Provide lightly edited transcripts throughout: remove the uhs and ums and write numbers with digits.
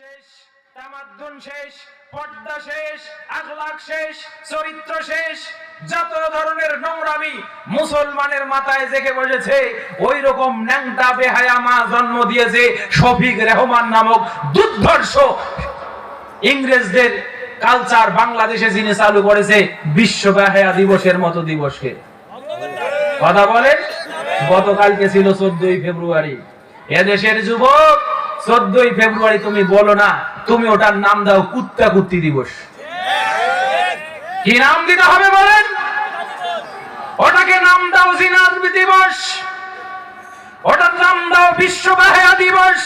শেষ, তামাদ্দুন শেষ, পর্দা শেষ, আখলাক শেষ, চরিত্র শেষ, যত ধরনের নোংরামি মুসলমানের মাথায় জেগে বসেছে, ওই রকম ন্যাংটা বেহায়া মা জন্ম দিয়েছে শফিক রেহমান নামক দুর্ধর্ষ ইংরেজদের কালচার বাংলাদেশে যিনি চালু করেছে বিশ্ব বেহায়া দিবসের মতো দিবসকে। কথা বলেন, গতকালকে ছিল 14ই ফেব্রুয়ারি। এদেশের যুবক 14ই ফেব্রুয়ারি তুমি বলো না, তুমি ওটার নাম দাও কুত্তা কুত্তি দিবস। কি নাম দিতে হবে বলেন? ওটাকে নাম দাও জিনাত দিবস, ওটার নাম দাও বিশ্ব বেহায়া দিবস।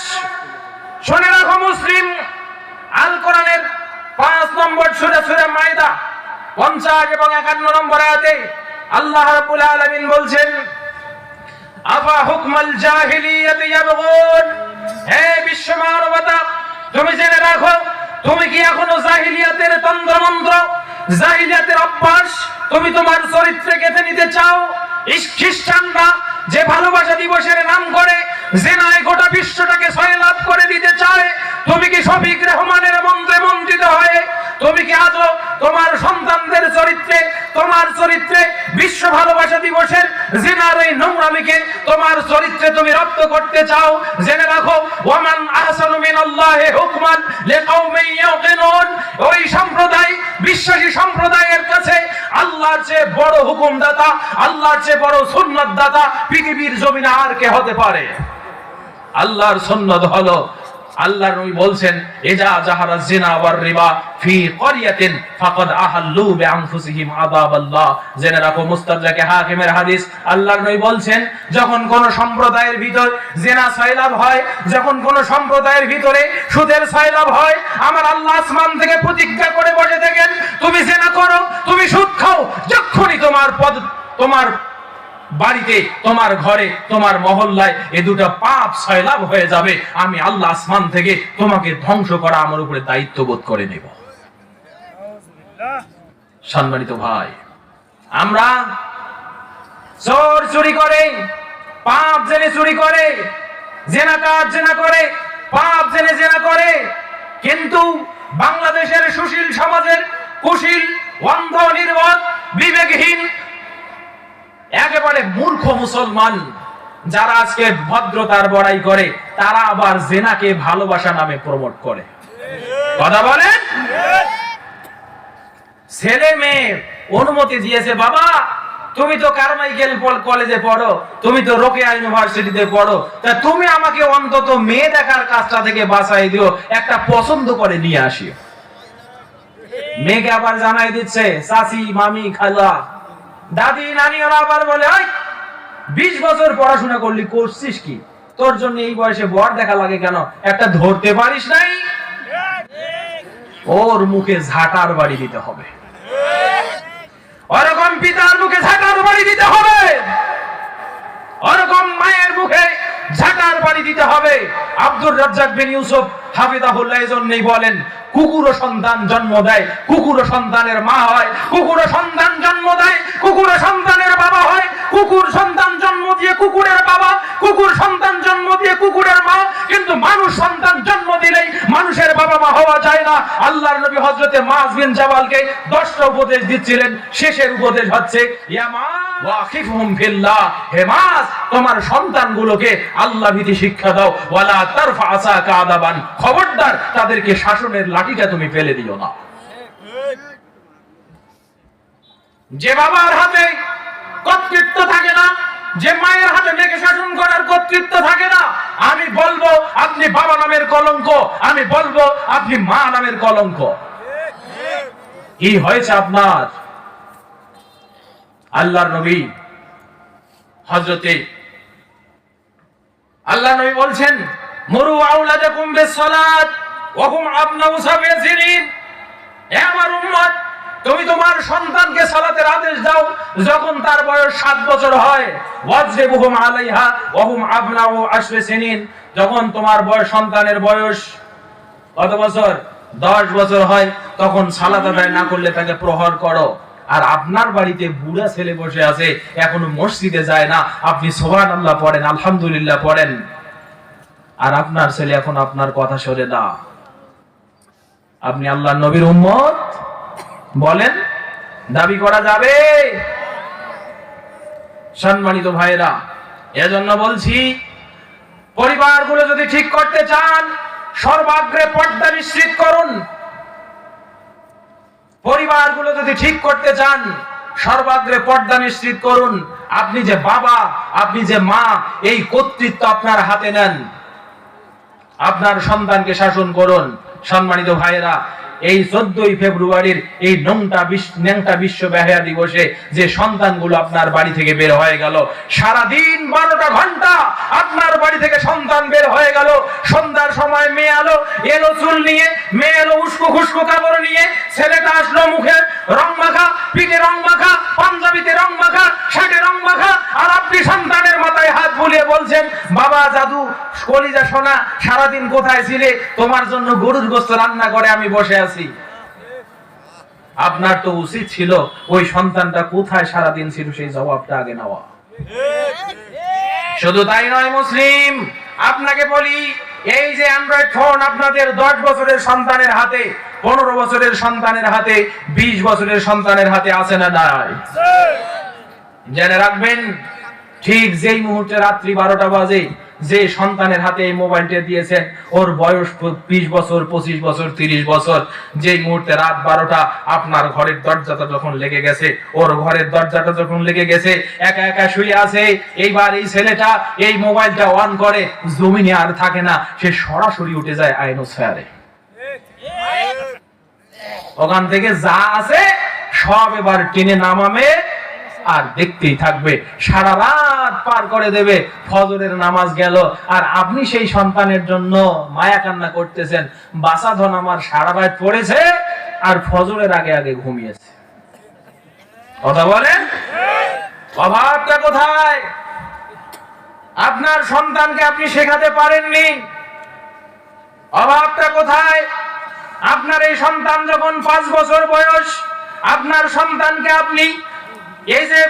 শুনে রাখো মুসলিম, আল কোরআনের 5 নম্বর সূরা মাইদা 50 এবং 51 নম্বর আয়াতে আল্লাহ রাব্বুল আলামিন বলছেন, আফা হুকমাল জাহিলিয়াতি ইয়াবগুন, হে বিশ্ব মানবতা তুমি জেনে রাখো, তুমি কি এখনো জাহিলিয়াতের তন্ত্রমন্ত্র, জাহিলিয়াতের অভ্যাস তুমি তোমার চরিত্রে গেঁথে নিতে চাও? খ্রিস্টানরা যে ভালোবাসা দিবসের নাম করে জিনায় গোটা বিশ্বটাকে সয়লাভ করে দিতে চায়, তুমি কি শফিক রেহমানের মন্ত্রে মন্ত্রিত হয়ে তুমি কি আজও তোমার সন্তানদের চরিত্রে, তোমার চরিত্রে বিশ্ব ভালোবাসা দিবসের জিনার এই নোংরামিকে তোমার চরিত্রে তুমি রপ্ত করতে চাও? জেনে রাখো, ওয়ামান আহসানু মিনাল্লাহি হুকমান লিকাওমিন ইয়াকিনুন, ওই সম্প্রদায়, বিশ্বাসী সম্প্রদায়ের কাছে আল্লাহর চেয়ে বড় হুকুমদাতা, আল্লাহর চেয়ে বড় সুন্নাত দাতা পৃথিবীর জমিনে আর কে হতে পারে? আল্লাহর সুন্নাত হলো, আল্লাহর নবী বলছেন, ইজা জাহারা জিনা ওয়ার রিবা ফি ক্বরিয়াতিন ফাকাদ আহাল্লু বিআনফুসিহিম আযাবাল্লাহ। জেনে রাখো, মুস্তাদরাকে হাকিমের হাদিস, আল্লাহর নবী বলছেন, যখন কোন সম্প্রদায়ের ভিতর জিনা সয়লাভ হয়, যখন কোন সম্প্রদায়ের ভিতরে সুদের সয়লাভ হয়, আমার আল্লাহ আসমান থেকে প্রতিজ্ঞা করে বসে থাকেন, তুমি জিনা করো, তুমি সুদ খাও, যখনই তোমার বাড়িতে, তোমার ঘরে, তোমার মহল্লায় এ দুটো পাপ সয়লাভ হয়ে যাবে, আমি আল্লাহ আসমান থেকে তোমাকে ধ্বংস করা আমার উপরে দায়িত্ব বোধ করে নেব। সম্মানিত ভাই, আমরা চোর চুরি করে, পাপ জেনে চুরি করে, জেনাকার জেনা করে, পাপ জেনে জেনা করে, কিন্তু বাংলাদেশের সুশীল সমাজের কুশীল, অন্ধ, নির্বোধ, বিবেকহীন, একেবারে মূর্খ মুসলমান যারা আজকে ভদ্রতার বড়াই করে, তারা আবার জেনাকে ভালোবাসা নামে প্রমোট করে। কথা বলেন, ছেলে মেয়ে অনুমতি দিয়েছে, বাবা তুমি তো কারমাইকেল কলেজে পড়ো, তুমি তো রোকেয়া ইউনিভার্সিটিতে পড়ো, তা তুমি আমাকে অন্তত মেয়ে দেখার কাজটা থেকে বাঁচাই দিও, একটা পছন্দ করে নিয়ে আসি। মেয়েকে আবার জানাই দিচ্ছে চাচি, মামি, খালা, দাদি, নানি, ওরা আবার বলে, 20 বছর পড়াশোনা করলি, করছিস কি? তোর জন্য এই বয়সে বর দেখা লাগে কেন? একটা ধরতে পারিস নাই? ওর মুখে ঝাঁটার বাড়ি দিতে হবে, ওরকম পিতার মুখে ঝাঁটার বাড়ি দিতে হবে, ওরকম মায়ের মুখে ঝাঁটার বাড়ি দিতে হবে। আব্দুর রাজ্জাক বিন ইউসুফ হাফিজাহুল্লাহ এজন্যই বলেন, কুকুরও সন্তান জন্ম দেয়, কুকুরও সন্তানের মা হয়, কুকুরও সন্তান জন্ম দেয়, কুকুরও সন্তানের বাবা হয়, কুকুর সন্তান জন্ম দিয়ে কুকুরের বাবা, কুকুর সন্তান জন্ম দিয়ে কুকুরের মা, কিন্তু মানুষ সন্তান জন্ম দিলেই মানুষের বাবা মা হওয়া যায় না। আল্লাহর নবী হযরতে মুআয বিন জাবালকে 10টা উপদেশ দিচ্ছিলেন, শেষের উপদেশ হচ্ছে, ইয়া মা ওয়াখিফহুম ফিল্লাহ, হে মুআয তোমার সন্তানগুলোকে আল্লাহ ভীতি শিক্ষা দাও, ওয়ালা তারফা আসাকা আদাবান, খবরদার তাদেরকে শাসনের লাঠিটা তুমি ফেলে দিও না। যে বাবার হাতে কর্তৃত্ব থাকে না, যে মায়ের হাতে মেয়েকে শাসন করার কর্তৃত্ব থাকে না, আমি বলবো আপনি বাবা নামের কলঙ্ক, আমি বলবো আপনি মা নামের কলঙ্ক। কি হয়েছে আপনার? আল্লাহর নবী হযরতে আল্লাহ নবী বলছেন, মুরু আওলাদাকুম বিসসালাত ওয়া হুম আবনাউ সাবঈ সিনিন, হে আমার উম্মত তুমি তোমার সন্তানকে সালাতের আদেশ দাও যখন তার বয়স 7 বছর হয়, ওয়াজরিবুহুম আলাইহা ওয়া হুম আবনাউ 10 সিনিন, যখন তোমার সন্তানের বয়স কত বছর? 10 বছর হয়, তখন সালাত আদায় না করলে তাকে প্রহার করো। আর আপনার বাড়িতে বুড়া ছেলে বসে আছে, এখনো মসজিদে যায় না, আপনি সুবহানাল্লাহ পড়েন, আলহামদুলিল্লাহ পড়েন, আর আপনার ছেলে এখন আপনার কথা শোনে না, আপনি আল্লাহর নবীর উম্মত? বলেন, দাবি করা যাবে? সম্মানিত ভাইরা, এজন্য বলছি, পরিবারগুলো যদি ঠিক করতে চান, সর্বাগ্রে পর্দা নিশ্চিত করুন। পরিবারগুলো যদি ঠিক করতে চান, সর্বাগ্রে পর্দা নিশ্চিত করুন। আপনি যে বাবা, আপনি যে মা, এই কর্তৃত্ব আপনার হাতে নেন। আপনার সন্তানকে শাসন করুন। সম্মানিত ভাইয়েরা, এই 14ই ফেব্রুয়ারির এই ন্যাংটা বিশ্ব বেহায়া দিবসে যে সন্তানগুলো আপনার বাড়ি থেকে বের হয়ে গেল, সারাদিন 12টা ঘন্টা আপনার বাড়ি থেকে সন্তান বের হয়ে গেল। সন্ধ্যার সময় মেয়ে এলো চুল নিয়ে, মেয়ে এলো উস্কো খুস্কো কাপড় নিয়ে, ছেলেটা আসলো মুখে রং মাখা, পিঠে রং মাখা, পাঞ্জাবিতে রং মাখা, শার্টে রং মাখা, আর আপনি সন্তানের মাথায় হাত বুলিয়ে বলছেন, বাবা জাদু কলিজা সোনা, সারাদিন কোথায় ছিলে? তোমার জন্য গরুর গোশত রান্না করে আমি বসে আছি। আপনার তো উচিত ছিল ওই সন্তানটা কোথায় সারাদিন ছিল সেই জবাবটা আগে নেওয়া। শুধু তাই নয় মুসলিম, আপনাকে বলি, এই যে অ্যান্ড্রয়েড ফোন আপনাদের 10 বছরের সন্তানের হাতে, 15 বছরের সন্তানের হাতে, 20 বছরের সন্তানের হাতে আছে না নাই? জেনে রাখবেন, ঠিক যেই মুহূর্তে রাত্রি 12টা বাজে যে সন্তানের হাতে এই মোবাইলটা দিয়েছেন, ওর বয়স 20 বছর, 25 বছর, 30 বছর, যেই মুহূর্তে রাত 12টা আপনার ঘরের দরজাটা যখন লেগে গেছে, ওর ঘরের দরজাটা যখন লেগে গেছে, একা একা শুয়ে আছে, এইবার এই ছেলেটা এই মোবাইলটা অন করে, জমিনে আর থাকে না, সে সরাসরি উঠে যায় আয়নোস্ফিয়ারে। ওখান থেকে যা আছে সব এবার টেনে নামাবে আর দেখতেই থাকবে, সারা রাত পার করে দেবে। ফজরের নামাজ গেল, আর আপনি সেই সন্তানের জন্য মায়া কান্না করতেছেন, বাসাধন আমার সারা রাত পড়েছে আর ফজরের আগে আগে ঘুমিয়েছে। কথা বলেন, অভাবটা কোথায়? আপনার সন্তানকে আপনি শেখাতে পারেননি, অভাবটা কোথায়? আপনার এই সন্তান যখন 5 বছর বয়স, আপনার সন্তানকে আপনি এই যে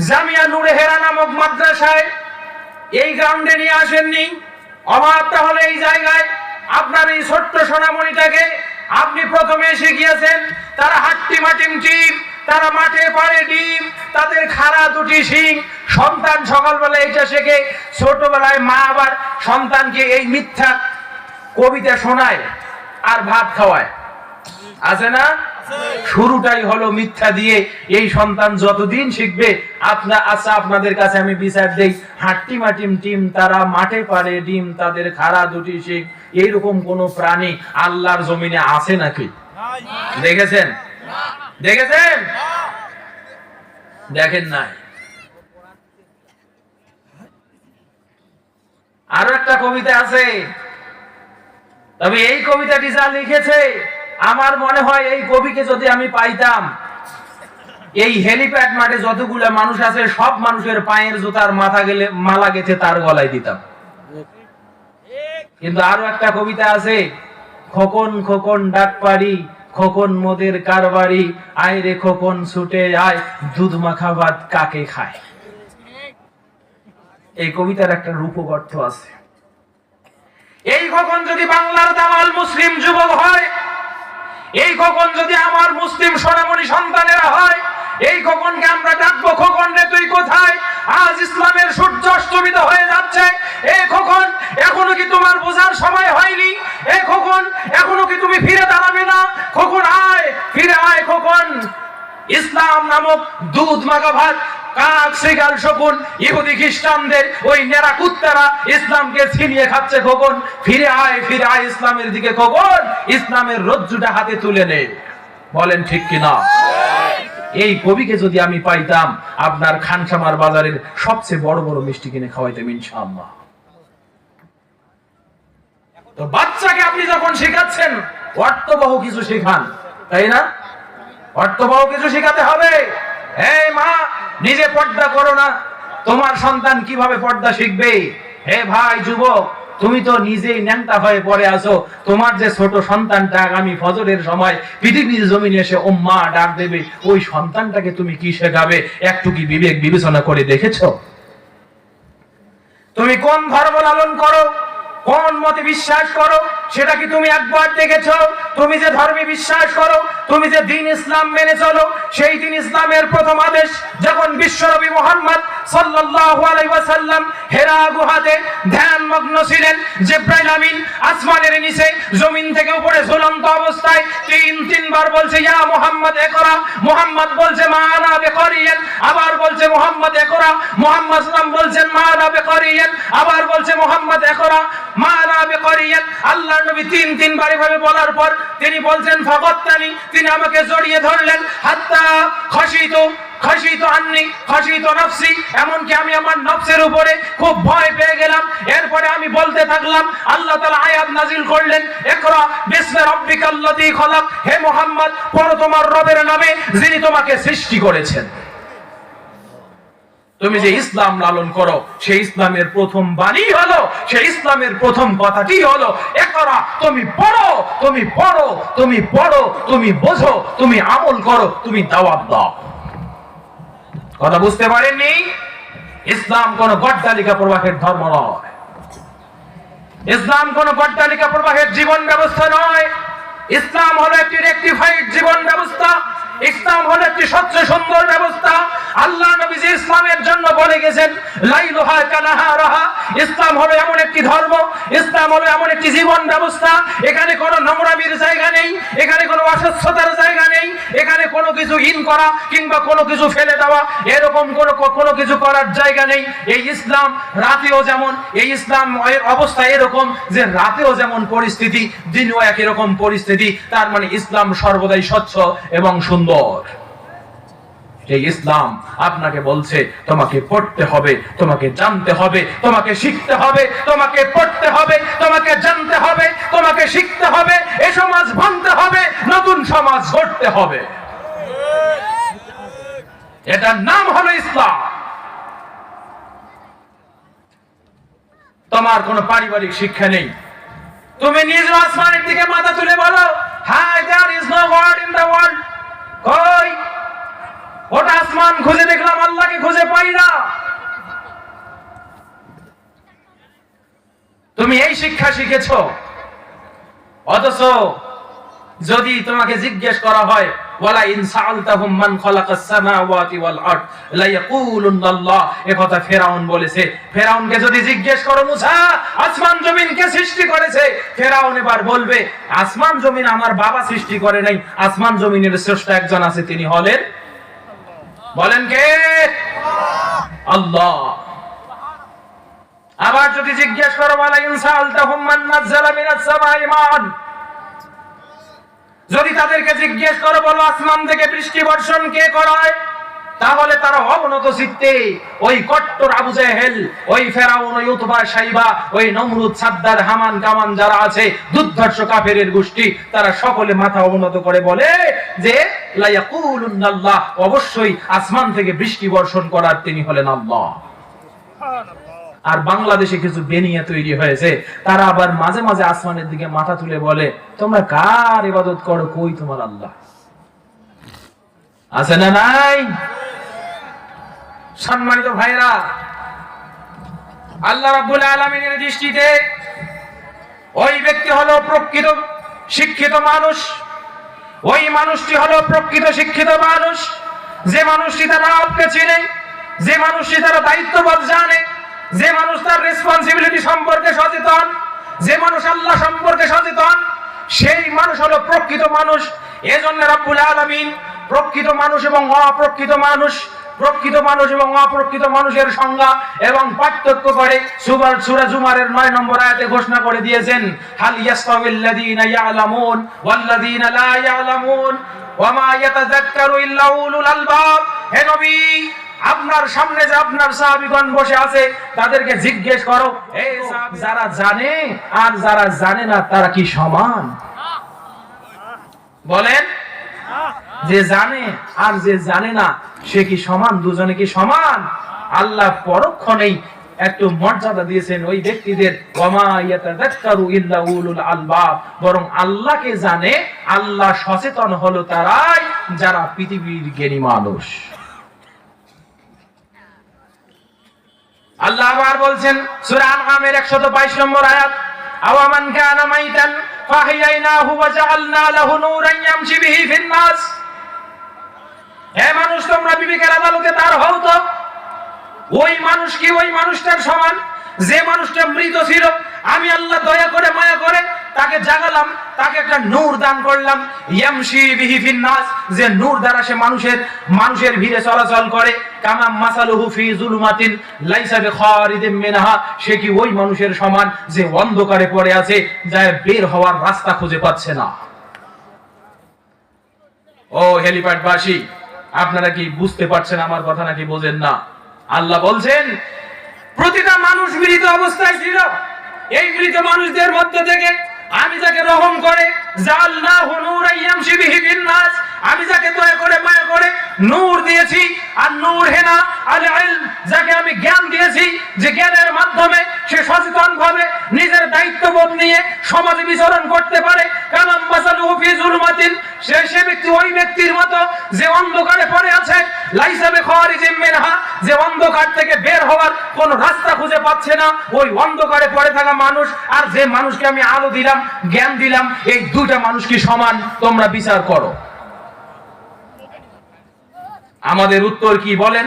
জামিয়া নূরে হেরা নামক মাদ্রাসায় এই গ্রাউন্ডে নিয়ে আসেননি। অভাবটা হলো এই জায়গায়, আপনার এই ছোট্ট সোনামণিটাকে আপনি প্রথমে শিখিয়েছেন তারা হাট্টি মাটিম টিম, তারা মাঠে পাড়ে ডিম, তাদের খাড়া দুটি শিং। সন্তান সকালবেলা এটা শেখে, ছোটবেলায় মা আবার সন্তানকে এই মিথ্যা কবিতা শোনায় আর ভাত খাওয়ায়, আছে না? শুরুটাই হলো মিথ্যা দিয়ে। এই সন্তান যতদিন শিখবে, আপনাদের কাছে আমি বিচার দেই, হাট্টি মাটিম টিম, তারা মাঠে পাড়ে ডিম, তাদের খাড়া দুটি শিং, এইরকম কোন প্রাণী আল্লাহর জমিনে আছে নাকি? দেখেছেন? দেখেছেন? দেখেন নাই। আরো একটা কবিতা আছে, তবে এই কবিতাটি যা লিখেছে, আমার মনে হয় এই কবিকে যদি আমি পাইতাম, এই হেলিপ্যাড মাঠে যতগুলো মানুষ আছে সব মানুষের পায়ের জুতার মালা গেছে তার গলায় দিতাম। কিন্তু আরো একটা কবিতা আছে, খোকন খোকন ডাক পারি, খোকন মোদের কারবারি, আয় রে খোকন ছুটে আয়, দুধ মাখা ভাত কাকে খায়। এই কবিতার একটা রূপক অর্থ আছে। এই খোকন যদি বাংলার দামাল মুসলিম যুবক হয়, এই খোকন যদি আমার মুসলিম সোনামণি সন্তানেরা হয়, এই খোকনকে আমরা ডাকবো, খোকন রে তুই কোথায়? আজ ইসলামের সূর্য অস্তমিত হয়ে যাচ্ছে। এই খোকন, এখনো কি তোমার বোঝার সময় হয়নি? এই খোকন, এখনো কি তুমি ফিরে দাঁড়াবে না? খোকন আয়, ফিরে আয় খোকন। ইসলাম নামক দুধ মাখা ভাত কাক শ্রীকাল শকুন ইহুদি খ্রিস্টানদের ওই নেরা কুত্তারা ইসলামকে ছিনিয়ে খাচ্ছে। খোকন ফিরে আয়, ফিরে আয় ইসলামের দিকে খোকন, ইসলামের রজ্জুটা হাতে তুলে নে। বলেন ঠিক কিনা? এই কবিকে যদি আমি পাইতাম, আপনার খানসামার বাজারের সবচেয়ে বড় বড় মিষ্টি কিনে খাওয়াইতাম ইনশাআল্লাহ। তো বাচ্চাকে আপনি যখন শেখাচ্ছেন, অর্থবহ কিছু শেখান, তাই না? অর্থবহ কিছু শেখাতে হবে। এই মা, নিজে পর্দা করো না, তোমার সন্তান কিভাবে পর্দা শিখবে? হে ভাই যুবক, তুমি তো নিজেই ন্যাংটা হয়ে পড়ে আছো, তোমার যে ছোট সন্তানটা আগামী ফজরের সময় পৃথিবীর জমিনে এসে ওম্মা ডাক দেবে, ওই সন্তানটাকে তুমি কি শেখাবে? একটু কি বিবেক বিবেচনা করে দেখেছো? তুমি কোন ধর্ম লালন করো, কোন মতে বিশ্বাস করো, সেটা কি তুমি একবার দেখেছো? তুমি যে ধর্মে বিশ্বাস করো, তুমি যে দ্বীন ইসলাম মেনে চলো, সেই দ্বীন ইসলামের প্রথম আদেশ যখন বিশ্বনবী মুহাম্মদ সাল্লাল্লাহু আলাইহি ওয়াসাল্লাম হেরা গুহাতে ধ্যানমগ্ন ছিলেন, জিবরাইল আমিন আসমানের নিচে জমিন থেকে উপরে ঝুলন্ত অবস্থায় তিনবার বলছে ইয়া মুহাম্মদ ইকরা, মুহাম্মদ বলছে মা আনা বিকারিয়ান, আবার বলছে মুহাম্মদ ইকরা, মুহাম্মদ সাল্লাম বলছেন মা আনা বিকারিয়ান, আবার বলছে মুহাম্মদ ইকরা মা আনা বিকারিয়ান। আল্লাহর নবী তিনবার এভাবে বলার পর তিনি বলছেন ফাগাত্তানি, তিনি আমাকে জড়িয়ে ধরলেন, হাত্তা খাশিতু আন্নি খাশিতু নাফসি, এমনকি আমি আমার নফসের উপরে খুব ভয় পেয়ে গেলাম। এরপরে আমি বলতে থাকলাম, আল্লাহ তাআলা আয়াত নাযিল করলেন ইকরা বিসমি রাব্বিকাল্লাযী খলাক, হে মুহাম্মদ পড়ো তোমার রবের নামে যিনি তোমাকে সৃষ্টি করেছেন। তুমি যে ইসলাম লালন করো, সেই ইসলামের প্রথম বাণী হলো, সেই ইসলামের প্রথম কথাটি হলো ইকরা, তুমি পড়ো, তুমি পড়ো, তুমি পড়ো, তুমি বোঝো, তুমি আমল করো, তুমি দাওয়াত দাও। কথা বুঝতে পারেননি? ইসলাম কোন গড্ডালিকা প্রবাহের ধর্ম নয়, ইসলাম কোন গড্ডালিকা প্রবাহের জীবন ব্যবস্থা নয়। ইসলাম হলো একটি রেকটিফাইড জীবন ব্যবস্থা, ইসলাম হলো একটি স্বচ্ছ সুন্দর ব্যবস্থা। আল্লাহ নবী যে ইসলামের জন্য বলে গেছেন লাইলুহা কানাহারাহা, ইসলাম হলো এমন একটি ধর্ম, ইসলাম হলো এমন একটি জীবন ব্যবস্থা, এখানে কোনো নোংরামির জায়গা নেই, এখানে কোনো অস্বচ্ছতার জায়গা নেই, এখানে কোনো কিছু ইন করা কিংবা কোনো কিছু ফেলে দেওয়া এরকম কোনো কিছু করার জায়গা নেই। এই ইসলাম রাতেও যেমন, এই ইসলাম অবস্থা এরকম যে রাতেও যেমন পরিস্থিতি, দিনেও একই রকম পরিস্থিতি। তার মানে ইসলাম সর্বদাই স্বচ্ছ এবং সুন্দর। এই ইসলাম আপনাকে বলছে তোমাকে পড়তে হবে, তোমাকে জানতে হবে, তোমাকে শিখতে হবে, তোমাকে পড়তে হবে, তোমাকে জানতে হবে, তোমাকে শিখতে হবে, এই সমাজ ভাঙতে হবে, নতুন সমাজ গড়তে হবে। এটার নাম হলো ইসলাম। তোমার কোনো পারিবারিক শিক্ষা নেই, তুমি নিজ আসমানের দিকে মাথা তুলে বলো hi there is no God in the world. কই ওটা আসমান খুঁজে দেখলাম, আল্লাহকে খুঁজে পাই না। তুমি এই শিক্ষা শিখেছো, অথচ যদি তোমাকে জিজ্ঞেস করা হয় ওয়ালা ইন সাআলতাহুম মান খালাকাস সামাওয়াতি ওয়াল আরদ লা ইয়াকুলুনাল্লাহ, এই কথা ফেরাউন বলেছে। ফেরাউনকে যদি জিজ্ঞেস করো মুসা আসমান জমিন কে সৃষ্টি করেছে, ফেরাউন এবার বলবে আসমান জমিন আমার বাবা সৃষ্টি করে নাই, আসমান জমিনের স্রষ্টা একজন আছে, তিনি হলেন, বলেন কে? আল্লাহ। আবার যদি জিজ্ঞেস করো ওয়ালা ইন সাআলতাহুম মান নাযালা মিনাস সামাই মান, যদি তাদেরকে জিজ্ঞেস করো বলো আসমান থেকে বৃষ্টি বর্ষণ কে করায়, তাহলে তারা অবনত চিত্তে ওই কট্টর আবু জেহেল, ওই ফেরাউন, ওই উতবা সাইবা, ওই নমরুদ সাদ্দার হামান কামান যারা আছে দুর্ধর্ষ কাফেরের গোষ্ঠী, তারা সকলে মাথা অবনত করে বলে যে লা ইয়াকুলুনাল্লাহ, অবশ্যই আসমান থেকে বৃষ্টি বর্ষণ করার তিনি হলেন আল্লাহ। আর বাংলাদেশে কিছু বেনিয়া তৈরি হয়েছে, তারা আবার মাঝে মাঝে আসমানের দিকে মাথা তুলে বলে তোমরা কার ইবাদত করো, কই তোমার আল্লাহ আছে না নাই? সম্মানিত ভাইরা, আল্লাহ রাব্বুল আলামিনের দৃষ্টিতে ওই ব্যক্তি হলো প্রকৃত শিক্ষিত মানুষ, ওই মানুষটি হলো প্রকৃত শিক্ষিত মানুষ, যে মানুষটি তার রবকে চিনে, যে মানুষটি তার দায়িত্ববোধ জানে, যে মানুষ তার রেসপন্সিবিলিটি সম্পর্কে সচেতন, যে মানুষ আল্লাহ সম্পর্কে সচেতন, সেই মানুষ হলো প্রকৃত মানুষ। এজন্য রাব্বুল আলামিন প্রকৃত মানুষ এবং অপ্রকৃত মানুষ, প্রকৃত মানুষ এবং অপ্রকৃত মানুষের সংজ্ঞা এবং পার্থক্য করে সূরা জুমারের 9 নম্বর আয়াতে ঘোষণা করে দিয়েছেন হাল ইয়াসতাউল্লাযীনা ইয়ালামুন ওয়াল্লাযীনা লা ইয়ালামুন ওয়া মা ইয়াতাযাক্কারু ইল্লা উলুল আলবাব। হে নবী, আপনার সামনে যে আপনার সাহাবীগণ বসে আছে তাদেরকে জিজ্ঞেস করো এই যারা জানে আর যারা জানে না তারা কি সমান? বলেন, যে জানে আর যে জানে না সে কি সমান? দুজনে কি সমান? আল্লাহ পরক্ষণেই একটু মর্যাদা দিয়েছেন ওই ব্যক্তিদের, ওয়ামা ইয়াতাযাক্কারু ইল্লা উলুল আলবাব, বরং আল্লাহকে জানে, আল্লাহ সচেতন হলো তারাই যারা পৃথিবীর জ্ঞানী মানুষ। আল্লাহ আবার বলছেন সূরা আনআমের 122 নম্বর আয়াত আওয়া মান কানা মাইতান ফাহিয়াইনাহু ওয়া জাআলনা লাহু নূরান ইয়ামশি বিহি ফিন নাস। হে মানুষ, তোমরা বিবেকের আদালতে তার হও তো। ওই মানুষ কি ওই মানুষটার সমান যে মানুষটা মৃত ছিল? আমি আল্লাহ দয়া করে মায়া করে তাকে জাগালাম, তাকে একটা নূর দান করলাম, ইয়ামশি বিহি ফিন নাস, যে নূর দ্বারা সে মানুষের ভিড়ে চলাচল করে। কামা মাসালুহু ফি যুলুমাতিন লাইসা বিখারিদিন মিনহা, সে কি ওই মানুষের সমান যে অন্ধকারে পড়ে আছে, যা বের হওয়ার রাস্তা খুঁজে পাচ্ছে না। ও হেলিপ্যাডবাসী, আপনারা কি বুঝতে পারছেন আমার কথা নাকি বোঝেন না? আল্লাহ বলছেন প্রতিটা মানুষ মৃত অবস্থায় ছিল। এই মৃত মানুষদের মধ্য থেকে আমি যাকে রহম করে জাআলনাহু নূরান ইয়ামশি বিহি ফিন নাস, আমি যাকে দয়া করে মায়া করে নূর দিয়েছি। আর নূর হেনা আল ইলম, যাকে আমি জ্ঞান দিয়েছি, যে জ্ঞানের মাধ্যমে সে সচেতনভাবে নিজের দায়িত্ববোধ নিয়ে সমাজে বিচরণ করতে পারে। কামাম মাসালুহু ফি যুলুমাতিন, সে ব্যক্তি ওই ব্যক্তির মতো যে অন্ধকারে পড়ে আছে, লাইসা বিখারিজিম মিনহা, যে অন্ধকার থেকে বের হওয়ার কোন রাস্তা খুঁজে পাচ্ছে না। ওই অন্ধকারে পড়ে থাকা মানুষ আর যে মানুষকে আমি আলো দিলাম, জ্ঞান দিলাম, এই দুইটা মানুষ কি সমান? তোমরা বিচার করো। আমাদের উত্তর কি বলেন?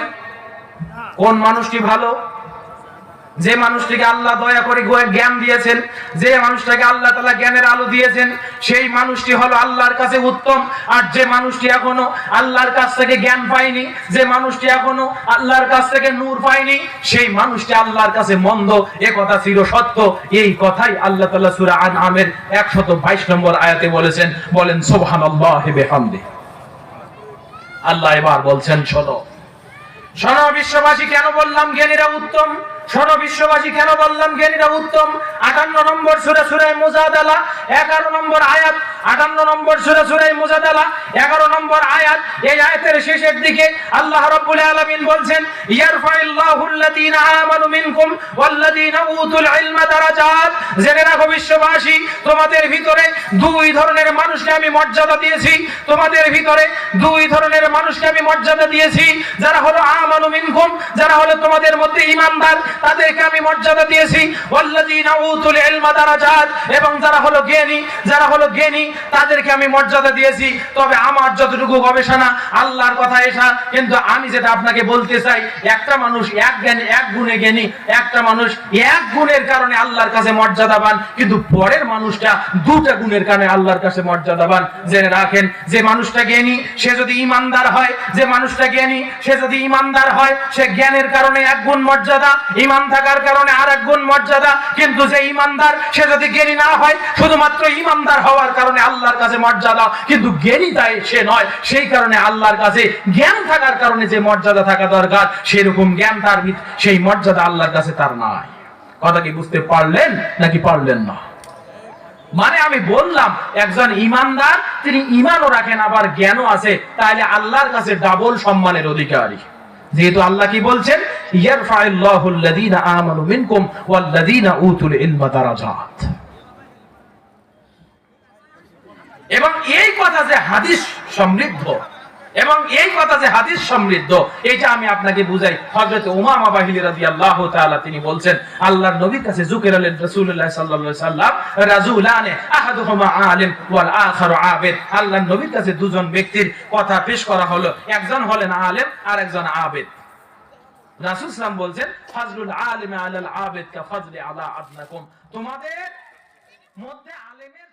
কোন মানুষটি ভালো? যে মানুষটিকে আল্লাহ দয়া করে জ্ঞান দিয়েছেন, যে মানুষটাকে আল্লাহ তাআলা জ্ঞানের আলো দিয়েছেন, সেই মানুষটি হলো আল্লাহর কাছে উত্তম। আর যে মানুষটি এখনো আল্লাহর কাছ থেকে জ্ঞান পায়নি, যে মানুষটি এখনো আল্লাহর কাছ থেকে নূর পায়নি, সেই মানুষটি আল্লাহর কাছে মন্দ। এ কথা চির সত্য। এই কথাই আল্লাহ তাআলা সূরা আনআমের 122 নম্বর আয়াতে বলেছেন। বলেন সুবহানাল্লাহি বিহামদিহি। আল্লাহ এবার বলছেন, শোনো শোনো বিশ্ববাসী, কেন বললাম জ্ঞানীরা উত্তম? শোনো বিশ্ববাসী, কেন বললাম জ্ঞানীরা উত্তম? 58 নম্বর সূরা সূরা মুজাদালা 11 নম্বর আয়াত, 58 নম্বর সূরা সূরা মুজাদালা 11 নম্বর আয়াত। এই আয়াতের শেষের দিকে আল্লাহ রাব্বুল আলামিন বলছেন, ইয়ারফাইল্লাহুল্লাযীনা আমানু মিনকুম ওয়াল্লাযীনা উতুল ইলমা দারাজাত। জেনে রাখো বিশ্ববাসী, তোমাদের ভিতরে দুই ধরনের মানুষকে আমি মর্যাদা দিয়েছি। তোমাদের ভিতরে দুই ধরনের মানুষকে আমি মর্যাদা দিয়েছি। যারা হলো আমানু মিনকুম, যারা হলো তোমাদের মধ্যে ঈমানদার, তাদেরকে আমি মর্যাদা দিয়েছি। ওয়াল্লাযীনা উতুল ইলমা দারাজাত, এবং যারা হলো জ্ঞানী তাদেরকে আমি মর্যাদা দিয়েছি। তবে আমার যতটুকু গবেষণা, আল্লাহর কথা এসা, কিন্তু আমি যেটা আপনাকে বলতে চাই, একটা মানুষ এক গুণে জ্ঞানী, একটা মানুষ এক গুণের কারণে আল্লাহর কাছে মর্যাদাবান, কিন্তু পরের মানুষটা দুটা গুণের কারণে আল্লাহর কাছে মর্যাদাবান। জেনে রাখেন, যে মানুষটা জ্ঞানী সে যদি ঈমানদার হয়, যে মানুষটা জ্ঞানী সে যদি ঈমানদার হয়, সে জ্ঞানের কারণে এক গুণ মর্যাদা, ঈমান থাকার কারণে আর এক গুণ মর্যাদা। কিন্তু যে ঈমানদার সে যদি জ্ঞানী না হয়, শুধুমাত্র ঈমানদার হওয়ার কারণে আল্লাহর কাছে মর্যাদা, কিন্তু জ্ঞানী তাই সে নয়, সেই কারণে আল্লাহর কাছে জ্ঞান থাকার কারণে যে মর্যাদা থাকা দরকার, সেরকম জ্ঞান তার, সেই মর্যাদা আল্লাহর কাছে তার নাই। কথা কি বুঝতে পারলেন নাকি পারলেন না? মানে আমি বললাম, একজন ঈমানদার, তিনি ঈমানও রাখেন আবার জ্ঞানও আছে, তাহলে আল্লাহর কাছে ডাবল সম্মানের অধিকারী। যেহেতু আল্লাহ কি বলছেন, ইয়ারফাইল্লাহুল্লাযীনা আমানু মিনকুম ওয়াল্লাযীনা উতুল ইলমা দারাজাত। এবং এই কথা যে হাদিস সমৃদ্ধ, এটা আমি আপনাকে বুঝাই। হযরত উমামা বাহিলী রাদিয়াল্লাহু তাআলা তিনি বলছেন, আল্লাহর নবীর কাছে যুকির আলেন রাসূলুল্লাহ সাল্লাল্লাহু আলাইহি সাল্লাম রাজুলানে আহাদুহুমা আলিম ওয়াল আখারু আবিদ। আল্লাহর নবীর কাছে দুজন ব্যক্তির কথা পেশ করা হলো, একজন হলেন আলেম আর একজন আবিদ। রাসূল সাল্লাল্লাহু বলছেন, ফাজলুল আলিমি আলাল আবিদ কা ফাজলি আলা আদনাকুম। তোমাদের মধ্যে আলেমের